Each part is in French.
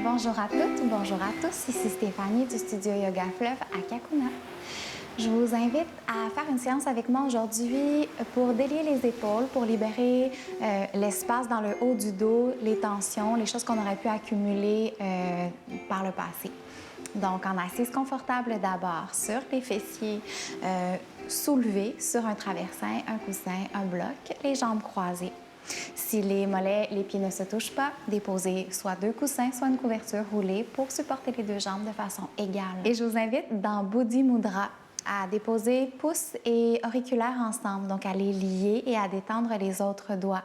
Bonjour à toutes, bonjour à tous, ici Stéphanie du studio Yoga Fleuve à Kakuna. Je vous invite à faire une séance avec moi aujourd'hui pour délier les épaules, pour libérer l'espace dans le haut du dos, les tensions, les choses qu'on aurait pu accumuler par le passé. Donc, en assise confortable d'abord sur les fessiers, soulevés sur un traversin, un coussin, un bloc, les jambes croisées. Si les mollets, les pieds ne se touchent pas, déposez soit deux coussins, soit une couverture roulée pour supporter les deux jambes de façon égale. Et je vous invite dans Buddhi Mudra à déposer pouces et auriculaires ensemble, donc à les lier et à détendre les autres doigts.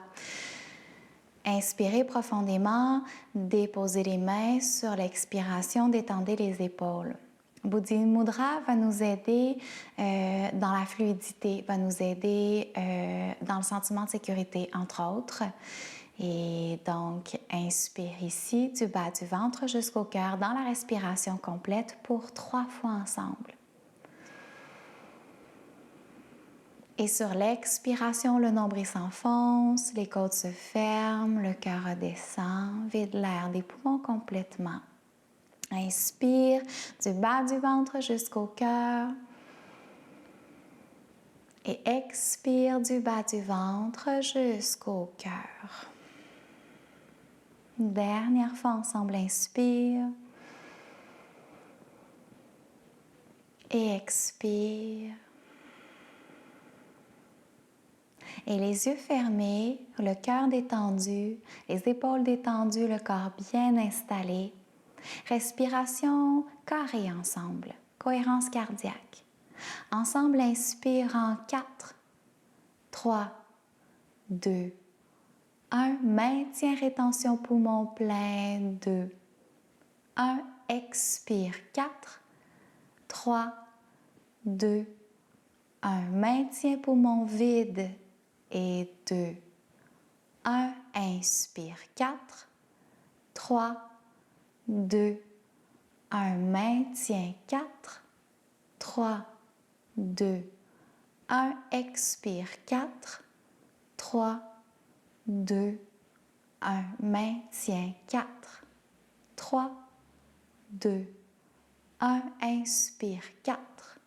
Inspirez profondément, déposez les mains sur l'expiration, détendez les épaules. Buddhi Mudra va nous aider dans la fluidité, va nous aider dans le sentiment de sécurité, entre autres. Et donc, inspire ici du bas du ventre jusqu'au cœur dans la respiration complète pour 3 fois ensemble. Et sur l'expiration, le nombril s'enfonce, les côtes se ferment, le cœur redescend, vide l'air des poumons complètement. Inspire du bas du ventre jusqu'au cœur. Et expire du bas du ventre jusqu'au cœur. Dernière fois ensemble, inspire. Et expire. Et les yeux fermés, le cœur détendu, les épaules détendues, le corps bien installé. Respiration carrée ensemble, cohérence cardiaque. Ensemble, inspire en 4, 3, 2, 1. Maintien, rétention, poumon plein, 2, 1. Expire, 4, 3, 2, 1. Maintien, poumon vide et 2, 1. Inspire, 4, 3, 2, 1. Maintien, 4, 3, 2, 1. Expire, 4, 3, 2, 1. Maintien, 4, 3, 2, 1. Inspire, 4,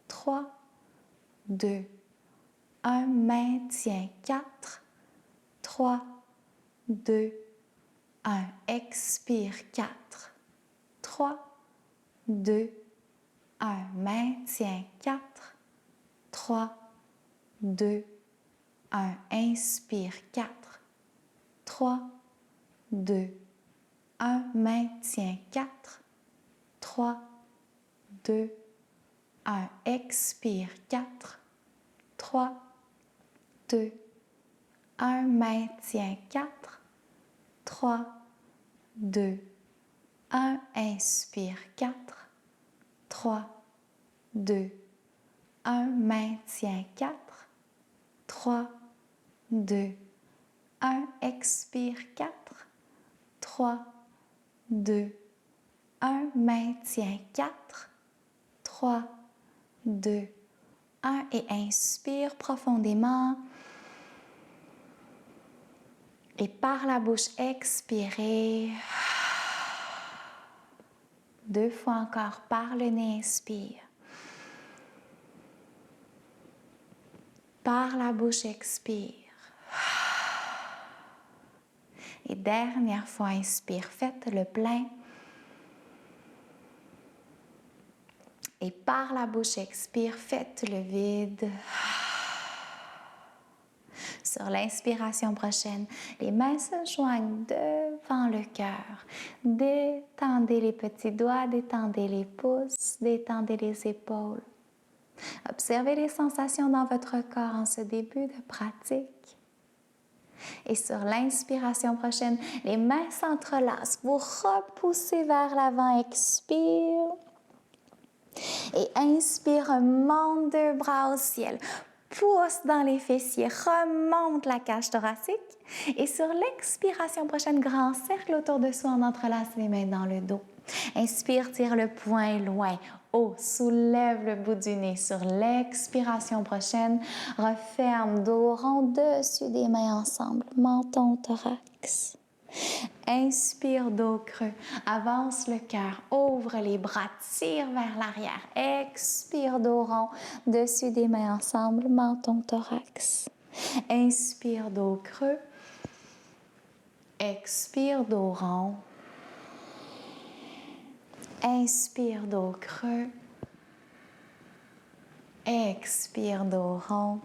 3, 2, 1. Maintien, 4, 3, 2, 1. Expire, 4, 3, 2, 1. Maintien, 4, 3, 2, 1. Inspire, 4, 3, 2, 1. Maintien, 4, 3, 2, 1. Expire, 4, 3, 2, 1. Maintien, 4, 3, 2, 1. Inspire, 4, 3, 2, 1. Maintien, 4, 3, 2, 1. Expire, 4, 3, 2, 1. Maintien, 4, 3, 2, 1. Et inspire profondément. Et par la bouche, expirez. 2 fois encore par le nez, inspire. Par la bouche, expire. Et dernière fois, inspire. Faites le plein. Et par la bouche, expire. Faites le vide. Sur l'inspiration prochaine, les mains se joignent devant le cœur. Détendez les petits doigts, détendez les pouces, détendez les épaules. Observez les sensations dans votre corps en ce début de pratique. Et sur l'inspiration prochaine, les mains s'entrelacent. Vous repoussez vers l'avant, expire. Et inspire, remonte 2 bras au ciel. Pousse dans les fessiers, remonte la cage thoracique. Et sur l'expiration prochaine, grand cercle autour de soi, on entrelace les mains dans le dos. Inspire, tire le poing loin, haut, soulève le bout du nez. Sur l'expiration prochaine, referme, dos rond dessus des mains ensemble, menton, thorax. Inspire, dos creux. Avance le cœur. Ouvre les bras. Tire vers l'arrière. Expire, dos rond. Dessus des mains ensemble. Menton, thorax. Inspire, dos creux. Expire, dos rond. Inspire, dos creux. Expire, dos rond.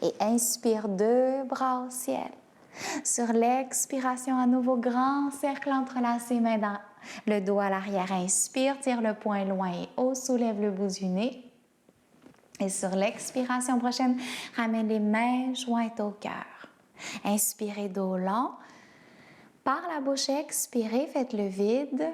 Et inspire, deux bras au ciel. Sur l'expiration, à nouveau, grand cercle, entrelace les mains dans le dos à l'arrière. Inspire, tire le poing loin et haut, soulève le bout du nez. Et sur l'expiration prochaine, ramène les mains jointes au cœur. Inspirez, dos long. Par la bouche, expirez, faites le vide.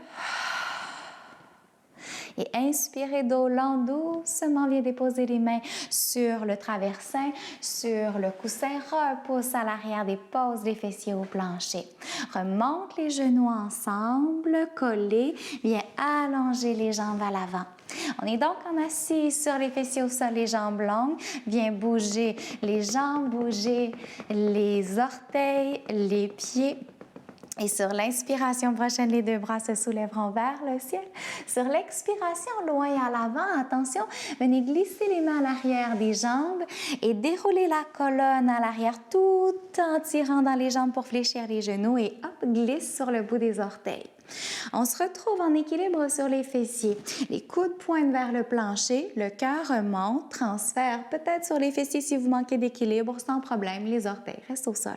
Et inspirez, dos long, doucement, viens déposer les mains sur le traversin, sur le coussin. Repousse à l'arrière, dépose les fessiers au plancher. Remonte les genoux ensemble, collés. Viens allonger les jambes à l'avant. On est donc en assis sur les fessiers au sol, les jambes longues. Viens bouger les jambes, bouger les orteils, les pieds. Et sur l'inspiration prochaine, les deux bras se soulèveront vers le ciel. Sur l'expiration, loin à l'avant, attention, venez glisser les mains à l'arrière des jambes et dérouler la colonne à l'arrière tout en tirant dans les jambes pour fléchir les genoux et hop, glisse sur le bout des orteils. On se retrouve en équilibre sur les fessiers. Les coudes pointent vers le plancher, le cœur remonte, transfère peut-être sur les fessiers si vous manquez d'équilibre, sans problème, les orteils restent au sol.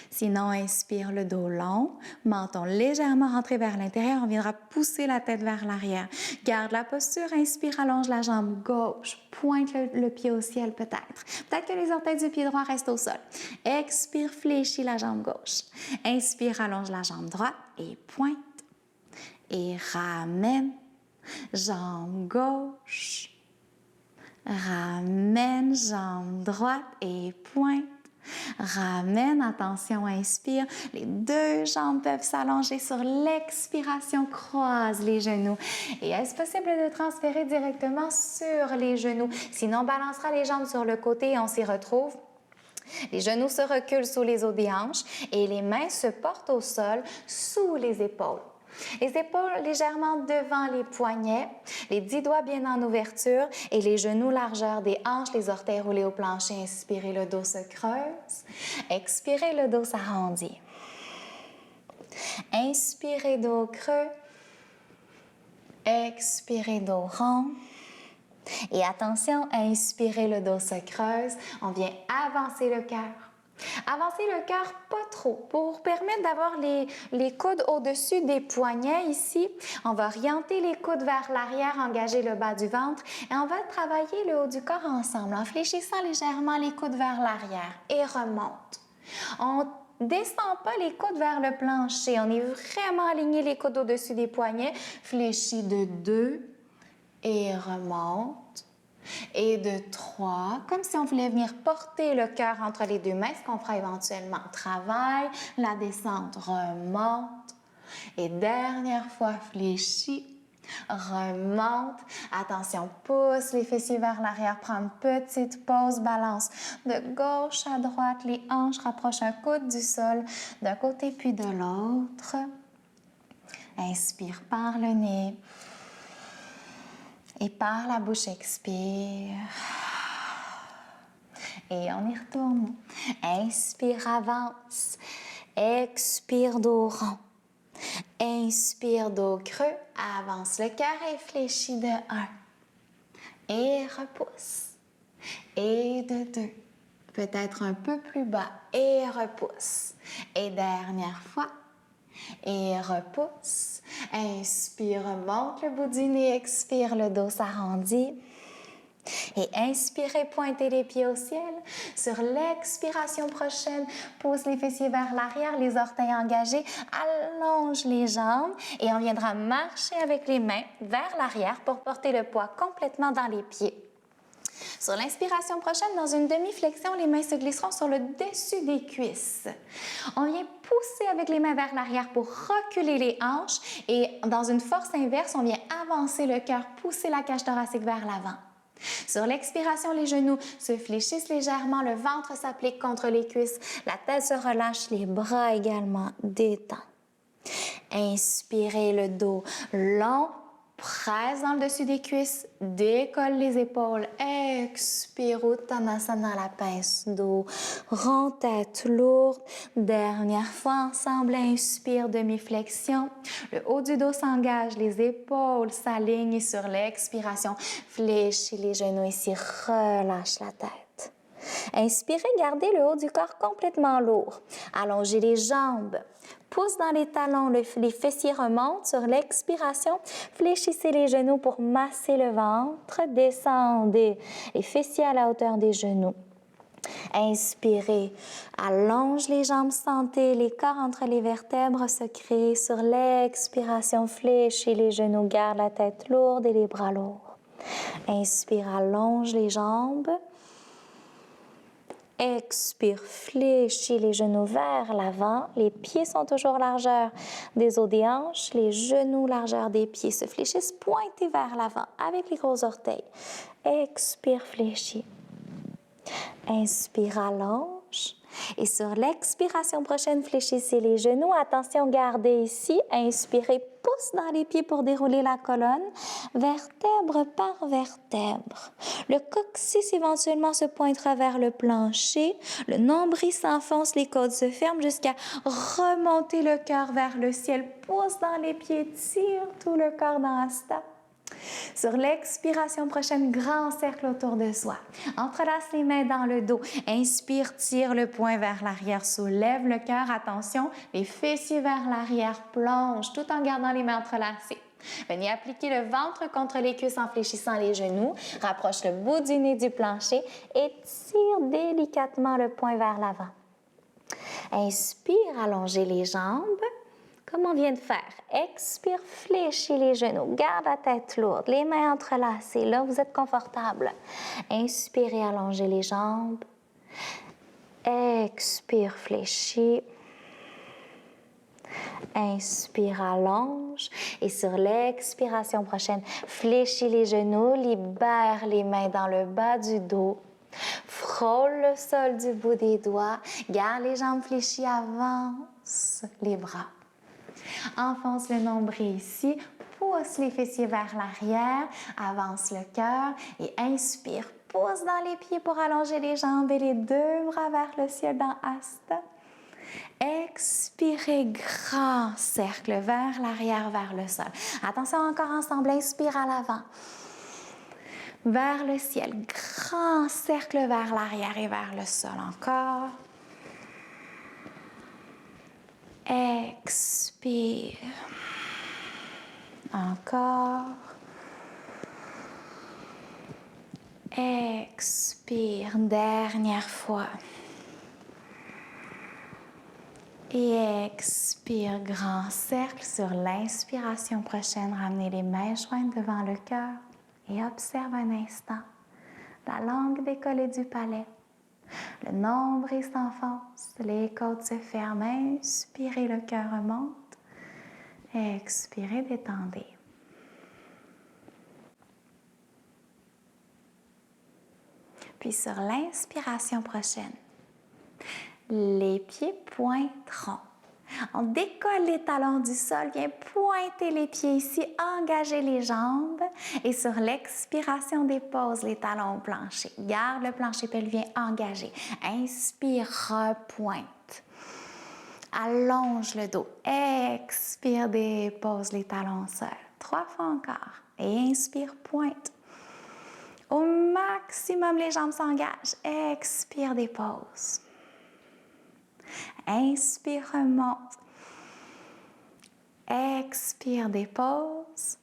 Sinon, inspire le dos long, menton légèrement rentré vers l'intérieur. On viendra pousser la tête vers l'arrière. Garde la posture, inspire, allonge la jambe gauche, pointe le pied au ciel peut-être. Peut-être que les orteils du pied droit restent au sol. Expire, fléchis la jambe gauche. Inspire, allonge la jambe droite et pointe. Et ramène, jambe gauche. Ramène, jambe droite et pointe. Ramène, attention, inspire. Les deux jambes peuvent s'allonger sur l'expiration. Croise les genoux. Et est-ce possible de transférer directement sur les genoux? Sinon, on balancera les jambes sur le côté et on s'y retrouve. Les genoux se reculent sous les os des hanches et les mains se portent au sol sous les épaules. Les épaules légèrement devant les poignets, les 10 doigts bien en ouverture et les genoux largeur des hanches, les orteils roulés au plancher. Inspirez, le dos se creuse. Expirez, le dos s'arrondit. Inspirez, dos creux. Expirez, dos rond. Et attention, inspirez, le dos se creuse. On vient avancer le cœur. Avancez le cœur pas trop pour permettre d'avoir les coudes au-dessus des poignets ici. On va orienter les coudes vers l'arrière, engager le bas du ventre et on va travailler le haut du corps ensemble en fléchissant légèrement les coudes vers l'arrière et remonte. On descend pas les coudes vers le plancher. On est vraiment aligné les coudes au-dessus des poignets. Fléchis de 2 et remonte. Et de 3, comme si on voulait venir porter le cœur entre les deux mains, ce qu'on fera éventuellement. Travail, la descente, remonte. Et dernière fois, fléchis, remonte. Attention, pousse les fessiers vers l'arrière, prends une petite pause, balance de gauche à droite, les hanches, rapproche un coude du sol d'un côté puis de l'autre. Inspire par le nez. Et par la bouche, expire. Et on y retourne. Inspire, avance. Expire, dos rond. Inspire, dos creux. Avance le cœur et fléchis de 1. Et repousse. Et de 2. Peut-être un peu plus bas. Et repousse. Et dernière fois. Et repousse. Inspire, monte le bout du nez. Expire, le dos s'arrondit. Et inspirez, pointez les pieds au ciel. Sur l'expiration prochaine, pousse les fessiers vers l'arrière, les orteils engagés. Allonge les jambes et on viendra marcher avec les mains vers l'arrière pour porter le poids complètement dans les pieds. Sur l'inspiration prochaine, dans une demi-flexion, les mains se glisseront sur le dessus des cuisses. On vient pousser avec les mains vers l'arrière pour reculer les hanches et dans une force inverse, on vient avancer le cœur, pousser la cage thoracique vers l'avant. Sur l'expiration, les genoux se fléchissent légèrement, le ventre s'applique contre les cuisses, la tête se relâche, les bras également détendent. Inspirez le dos long, presse dans le dessus des cuisses, décolle les épaules, expire Uttanasana, la pince dos, rond tête lourde. Dernière fois ensemble, inspire, demi-flexion. Le haut du dos s'engage, les épaules s'alignent et sur l'expiration, fléchis les genoux ici, relâche la tête. Inspirez, gardez le haut du corps complètement lourd. Allongez les jambes. Pouce dans les talons, les fessiers remontent. Sur l'expiration, fléchissez les genoux pour masser le ventre. Descendez les fessiers à la hauteur des genoux. Inspirez, allonge les jambes, sentez les corps entre les vertèbres se créer. Sur l'expiration, fléchis les genoux, garde la tête lourde et les bras lourds. Inspire, allonge les jambes. Expire, fléchis les genoux vers l'avant. Les pieds sont toujours largeur des os des hanches. Les genoux largeur des pieds se fléchissent, pointés vers l'avant avec les gros orteils. Expire, fléchis. Inspire, allonge. Et sur l'expiration prochaine, fléchissez les genoux. Attention, gardez ici. Inspirez, pouce dans les pieds pour dérouler la colonne, vertèbre par vertèbre. Le coccyx éventuellement se pointera vers le plancher. Le nombril s'enfonce, les côtes se ferment jusqu'à remonter le cœur vers le ciel. Pouce dans les pieds, tire tout le corps dans Hasta. Sur l'expiration prochaine, grand cercle autour de soi. Entrelace les mains dans le dos. Inspire, tire le poing vers l'arrière, soulève le cœur. Attention, les fessiers vers l'arrière, plonge tout en gardant les mains entrelacées. Venez appliquer le ventre contre les cuisses en fléchissant les genoux. Rapproche le bout du nez du plancher et tire délicatement le poing vers l'avant. Inspire, allongez les jambes. Comme on vient de faire, expire, fléchis les genoux, garde la tête lourde, les mains entrelacées, là vous êtes confortable. Inspirez, allongez les jambes. Expire, fléchis. Inspire, allonge. Et sur l'expiration prochaine, fléchis les genoux, libère les mains dans le bas du dos. Frôle le sol du bout des doigts, garde les jambes fléchies, avance les bras. Enfonce le nombril ici, pousse les fessiers vers l'arrière, avance le cœur et inspire. Pousse dans les pieds pour allonger les jambes et les deux bras vers le ciel dans Hasta. Expirez, grand cercle vers l'arrière, vers le sol. Attention encore ensemble, inspire à l'avant. Vers le ciel, grand cercle vers l'arrière et vers le sol encore. Expire. Encore. Expire. Dernière fois. Et expire. Grand cercle sur l'inspiration prochaine. Ramenez les mains jointes devant le cœur et observe un instant la langue décollée du palais. Le nombril s'enfonce, les côtes se ferment. Inspirez, le cœur remonte. Expirez, détendez. Puis sur l'inspiration prochaine, les pieds pointeront. On décolle les talons du sol, vient pointer les pieds ici, engager les jambes et sur l'expiration, dépose les talons au plancher. Garde le plancher pelvien engagé. Inspire, repointe. Allonge le dos. Expire, dépose les talons au sol. 3 fois encore. Et inspire, pointe. Au maximum, les jambes s'engagent. Expire, dépose. Inspire, remonte. Expire, dépose.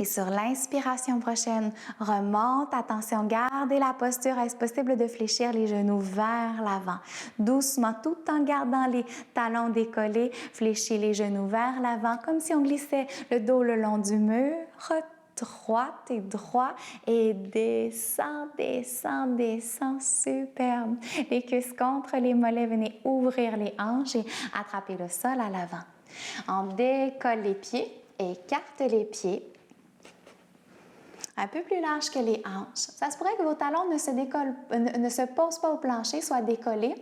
Et sur l'inspiration prochaine, remonte. Attention, gardez la posture. Est-ce possible de fléchir les genoux vers l'avant? Doucement, tout en gardant les talons décollés, fléchis les genoux vers l'avant, comme si on glissait le dos le long du mur. Droite et droit et descend, descend, descend, superbe. Les cuisses contre les mollets, venez ouvrir les hanches et attraper le sol à l'avant. On décolle les pieds, écarte les pieds. un peu plus large que les hanches. Ça se pourrait que vos talons ne se posent pas au plancher, soient décollés.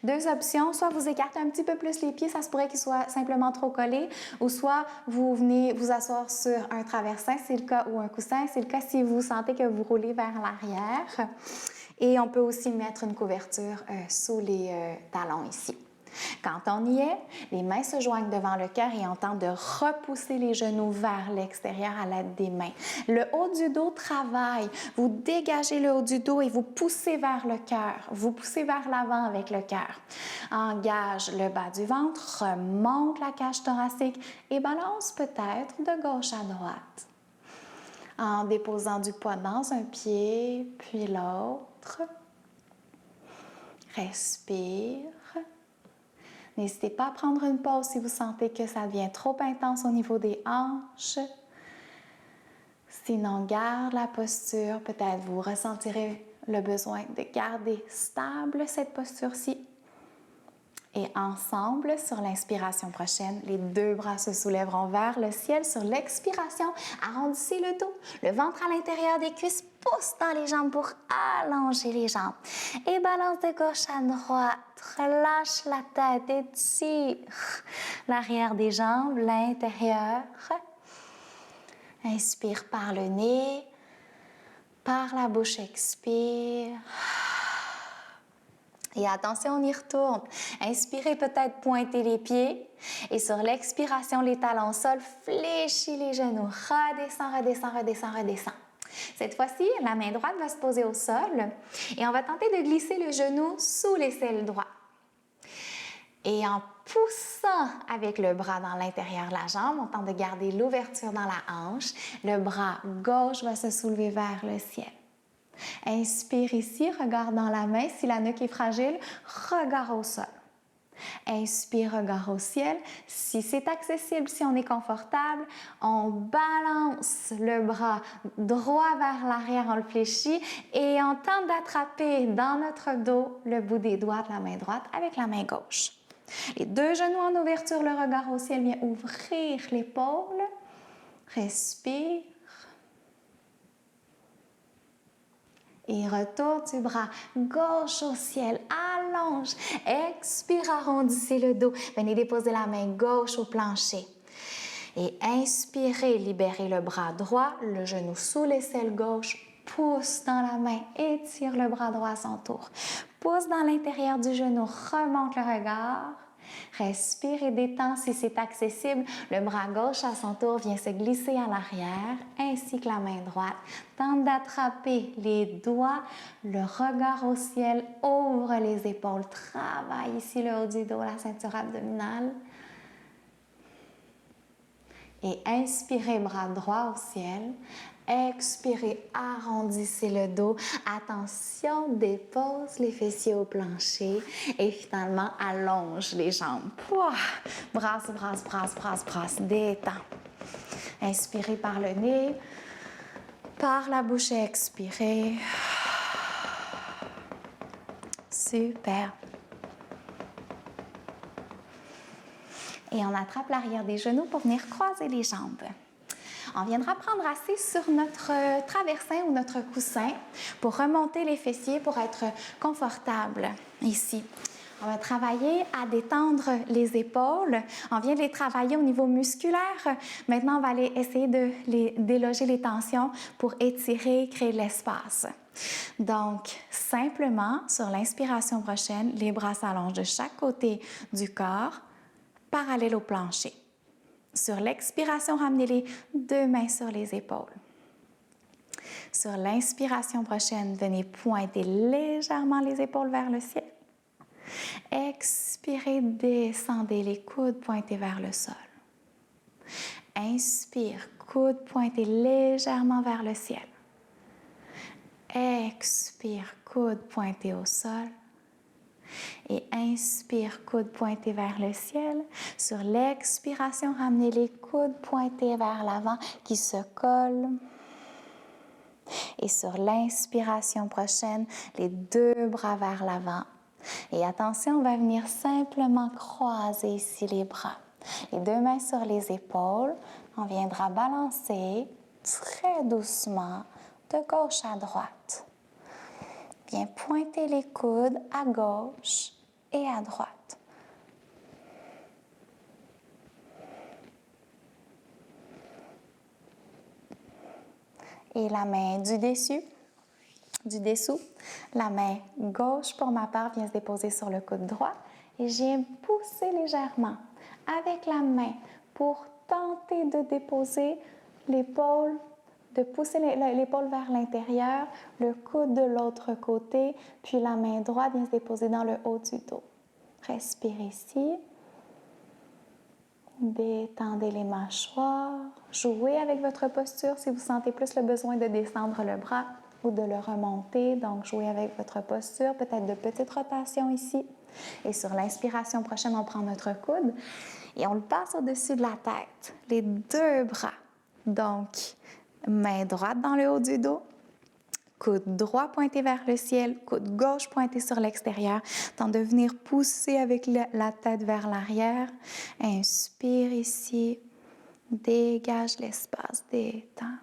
Deux options, soit vous écartez un petit peu plus les pieds, ça se pourrait qu'ils soient simplement trop collés, ou soit vous venez vous asseoir sur un traversin, c'est le cas, ou un coussin, c'est le cas si vous sentez que vous roulez vers l'arrière. Et on peut aussi mettre une couverture sous les talons ici. Quand on y est, les mains se joignent devant le cœur et on tente de repousser les genoux vers l'extérieur à l'aide des mains. Le haut du dos travaille. Vous dégagez le haut du dos et vous poussez vers le cœur. Vous poussez vers l'avant avec le cœur. Engage le bas du ventre, remonte la cage thoracique et balance peut-être de gauche à droite. En déposant du poids dans un pied, puis l'autre. Respire. N'hésitez pas à prendre une pause si vous sentez que ça devient trop intense au niveau des hanches. Sinon, garde la posture. Peut-être vous ressentirez le besoin de garder stable cette posture-ci. Et ensemble, sur l'inspiration prochaine, les deux bras se soulèveront vers le ciel. Sur l'expiration, arrondissez le dos. Le ventre à l'intérieur des cuisses pousse dans les jambes pour allonger les jambes. Et balance de gauche à droite. Relâche la tête, étire l'arrière des jambes, l'intérieur. Inspire par le nez. Par la bouche, expire. Et attention, on y retourne. Inspirez, peut-être pointer les pieds. Et sur l'expiration, les talons au sol, fléchis les genoux. Redescends, redescends, redescends, redescends. Cette fois-ci, la main droite va se poser au sol et on va tenter de glisser le genou sous l'aisselle droit. Et en poussant avec le bras dans l'intérieur de la jambe, on tente de garder l'ouverture dans la hanche. Le bras gauche va se soulever vers le ciel. Inspire ici, regard dans la main. Si la nuque est fragile, regard au sol. Inspire, regard au ciel. Si c'est accessible, si on est confortable, on balance le bras droit vers l'arrière, on le fléchit et on tente d'attraper dans notre dos le bout des doigts de la main droite avec la main gauche. Les deux genoux en ouverture, le regard au ciel vient ouvrir l'épaule. Respire. Et retour du bras gauche au ciel, allonge, expire, arrondissez le dos. Venez déposer la main gauche au plancher. Et inspirez, libérez le bras droit, le genou sous l'aisselle gauche, pousse dans la main, étire le bras droit à son tour. Pousse dans l'intérieur du genou, remonte le regard. Respire et détends si c'est accessible. Le bras gauche à son tour vient se glisser à l'arrière, ainsi que la main droite. Tente d'attraper les doigts, le regard au ciel, ouvre les épaules. Travaille ici le haut du dos, la ceinture abdominale. Et inspirez, bras droit au ciel. Expirez, arrondissez le dos. Attention, dépose les fessiers au plancher. Et finalement, allonge les jambes. Pouah! Brasse, brasse, brasse, brasse, brasse. Détends. Inspirez par le nez. Par la bouche, expirez. Super. Et on attrape l'arrière des genoux pour venir croiser les jambes. On viendra prendre assis sur notre traversin ou notre coussin pour remonter les fessiers pour être confortable ici. On va travailler à détendre les épaules. On vient de les travailler au niveau musculaire. Maintenant, on va aller essayer de déloger les tensions pour étirer, créer de l'espace. Donc, simplement, sur l'inspiration prochaine, les bras s'allongent de chaque côté du corps, parallèle au plancher. Sur l'expiration, ramenez les deux mains sur les épaules. Sur l'inspiration prochaine, venez pointer légèrement les épaules vers le ciel. Expirez, descendez les coudes pointés vers le sol. Inspire, coudes pointés légèrement vers le ciel. Expire, coudes pointés au sol. Et inspire, coude pointé vers le ciel. Sur l'expiration, ramenez les coudes pointés vers l'avant qui se collent. Et sur l'inspiration prochaine, les deux bras vers l'avant. Et attention, on va venir simplement croiser ici les bras. Les deux mains sur les épaules. On viendra balancer très doucement de gauche à droite. Bien pointer les coudes à gauche et à droite. Et la main du dessous, la main gauche pour ma part vient se déposer sur le coude droit et je viens pousser légèrement avec la main pour tenter de déposer l'épaule, de pousser l'épaule vers l'intérieur, le coude de l'autre côté, puis la main droite vient se déposer dans le haut du dos. Respirez ici. Détendez les mâchoires. Jouez avec votre posture si vous sentez plus le besoin de descendre le bras ou de le remonter. Donc, jouez avec votre posture, peut-être de petites rotations ici. Et sur l'inspiration prochaine, on prend notre coude et on le passe au-dessus de la tête. Les deux bras. Donc, main droite dans le haut du dos. Coude droit pointé vers le ciel, coude gauche pointé sur l'extérieur. Tente de venir pousser avec la tête vers l'arrière. Inspire ici. Dégage l'espace, détends.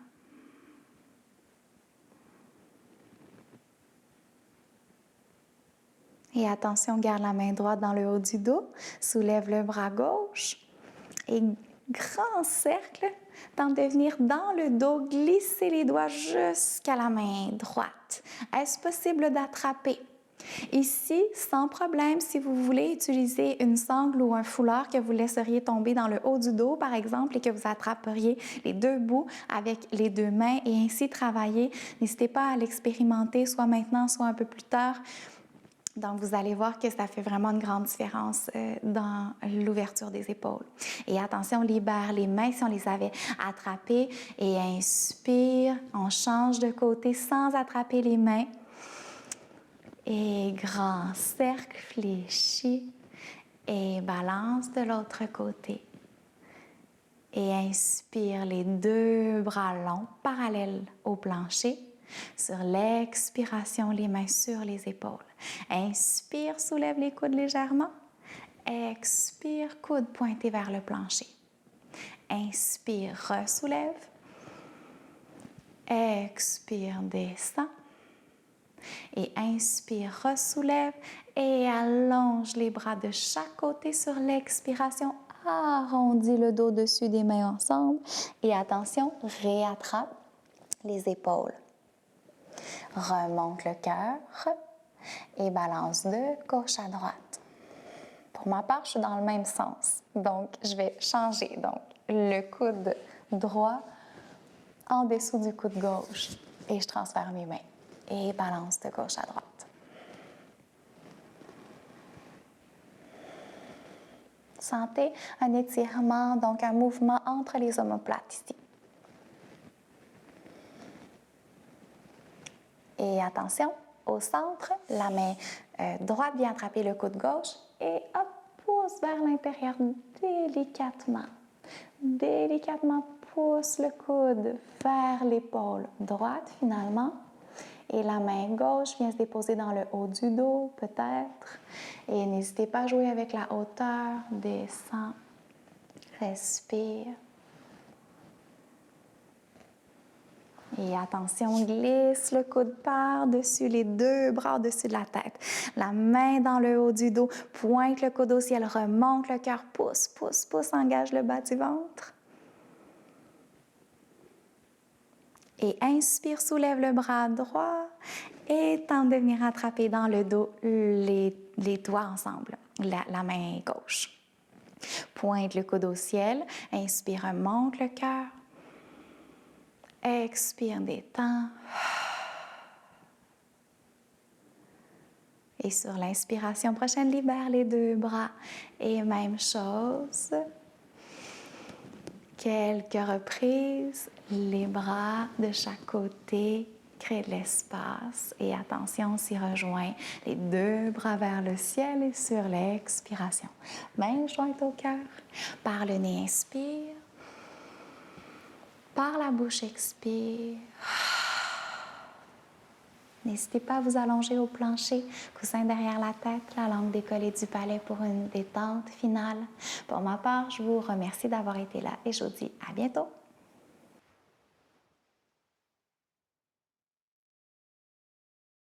Et attention, garde la main droite dans le haut du dos. Soulève le bras gauche. Et grand cercle. Tente de venir dans le dos, glisser les doigts jusqu'à la main droite. Est-ce possible d'attraper? Ici, sans problème, si vous voulez utiliser une sangle ou un foulard que vous laisseriez tomber dans le haut du dos, par exemple, et que vous attraperiez les deux bouts avec les deux mains et ainsi travailler, n'hésitez pas à l'expérimenter, soit maintenant, soit un peu plus tard. Donc, vous allez voir que ça fait vraiment une grande différence dans l'ouverture des épaules. Et attention, on libère les mains si on les avait attrapées. Et inspire, on change de côté sans attraper les mains. Et grand cercle fléchi. Et balance de l'autre côté. Et inspire les deux bras longs parallèles au plancher. Sur l'expiration, les mains sur les épaules. Inspire, soulève les coudes légèrement. Expire, coude pointé vers le plancher. Inspire, ressoulève. Expire, descend. Et inspire, ressoulève. Et allonge les bras de chaque côté sur l'expiration. Arrondis le dos dessus des mains ensemble. Et attention, réattrape les épaules. Remonte le cœur et balance de gauche à droite. Pour ma part, je suis dans le même sens. Donc, je vais changer. Donc, le coude droit en dessous du coude gauche. Et je transfère mes mains. Et balance de gauche à droite. Sentez un étirement, donc un mouvement entre les omoplates ici. Et attention, au centre, la main droite vient attraper le coude gauche et hop, pousse vers l'intérieur délicatement. Délicatement, pousse le coude vers l'épaule droite finalement. Et la main gauche vient se déposer dans le haut du dos, peut-être. Et n'hésitez pas à jouer avec la hauteur. Descends, respire. Et attention, glisse le coude par-dessus les deux bras au-dessus de la tête. La main dans le haut du dos, pointe le coude au ciel, remonte le cœur, pousse, pousse, pousse, engage le bas du ventre. Et inspire, soulève le bras droit et tente de venir attraper dans le dos les doigts ensemble, la main gauche. Pointe le coude au ciel, inspire, remonte le cœur. Expire, détends. Et sur l'inspiration prochaine, libère les deux bras. Et même chose. Quelques reprises, les bras de chaque côté créent de l'espace. Et attention, on s'y rejoint. Les deux bras vers le ciel et sur l'expiration. Main jointe au cœur. Par le nez, inspire. Par la bouche, expire. N'hésitez pas à vous allonger au plancher, coussin derrière la tête, la langue décollée du palais pour une détente finale. Pour ma part, je vous remercie d'avoir été là et je vous dis à bientôt.